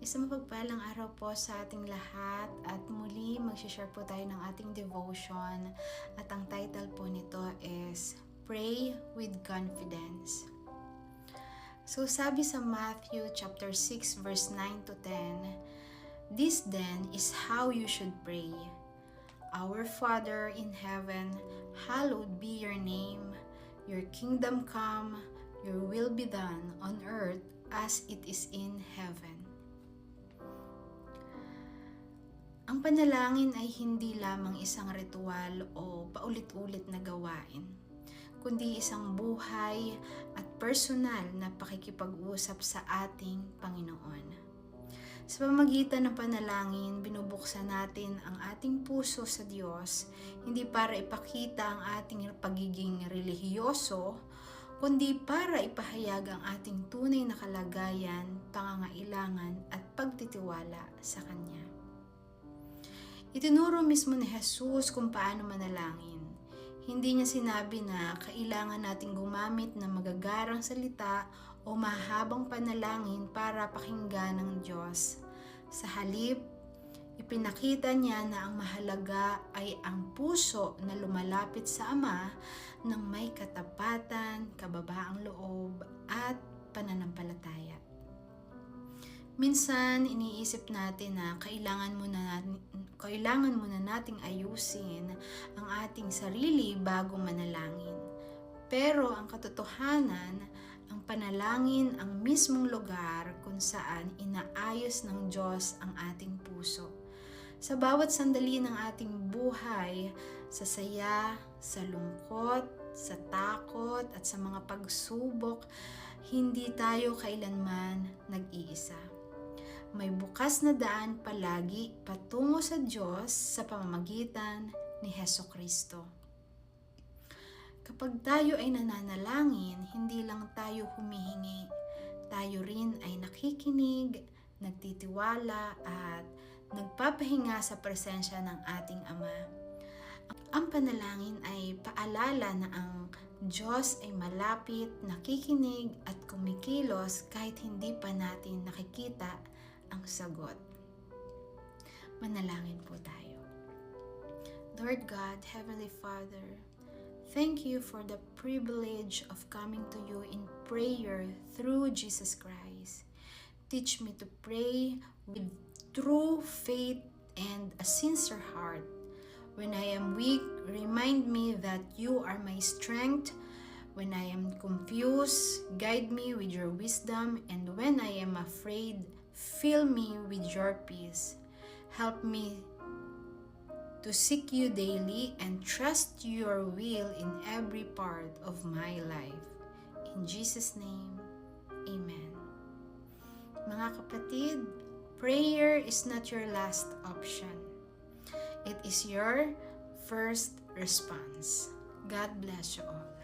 Isang mapagpalang araw po sa ating lahat at muli mag-share po tayo ng ating devotion at ang title po nito is Pray with Confidence. So sabi sa Matthew chapter 6 verse 9 to 10, "This then is how you should pray. Our Father in heaven, hallowed be your name. Your kingdom come, your will be done on earth as it is in heaven." Ang panalangin ay hindi lamang isang ritual o paulit-ulit na gawain, kundi isang buhay at personal na pakikipag-usap sa ating Panginoon. Sa pamamagitan ng panalangin, binubuksan natin ang ating puso sa Diyos, hindi para ipakita ang ating pagiging relihiyoso, kundi para ipahayag ang ating tunay na kalagayan, pangangailangan at pagtitiwala sa Kanya. Itinuro mismo ni Jesus kung paano manalangin. Hindi niya sinabi na kailangan nating gumamit ng magagarang salita o mahabang panalangin para pakinggan ng Diyos. Sa halip, ipinakita niya na ang mahalaga ay ang puso na lumalapit sa Ama ng may katapatan, kababaang loob at pananampalataya. Minsan, iniisip natin na kailangan muna nating ayusin ang ating sarili bago manalangin. Pero ang katotohanan, ang panalangin ang mismong lugar kung saan inaayos ng Diyos ang ating puso. Sa bawat sandali ng ating buhay, sa saya, sa lungkot, sa takot at sa mga pagsubok, hindi tayo kailanman nag-iisa. May bukas na daan palagi patungo sa Diyos sa pamamagitan ni Hesukristo. Kapag tayo ay nananalangin, hindi lang tayo humihingi, tayo rin ay nakikinig, nagtitiwala at nagpapahinga sa presensya ng ating Ama. Ang panalangin ay paalala na ang Diyos ay malapit, nakikinig at kumikilos kahit hindi pa natin nakikita ang sagot. Manalangin po tayo. Lord God, Heavenly Father, thank you for the privilege of coming to you in prayer through Jesus Christ. Teach me to pray with true faith and a sincere heart. When I am weak, remind me that you are my strength. When I am confused, guide me with your wisdom. And when I am afraid, fill me with your peace. Help me to seek you daily and trust your will in every part of my life. In Jesus' name, Amen. Mga kapatid, prayer is not your last option. It is your first response. God bless you all.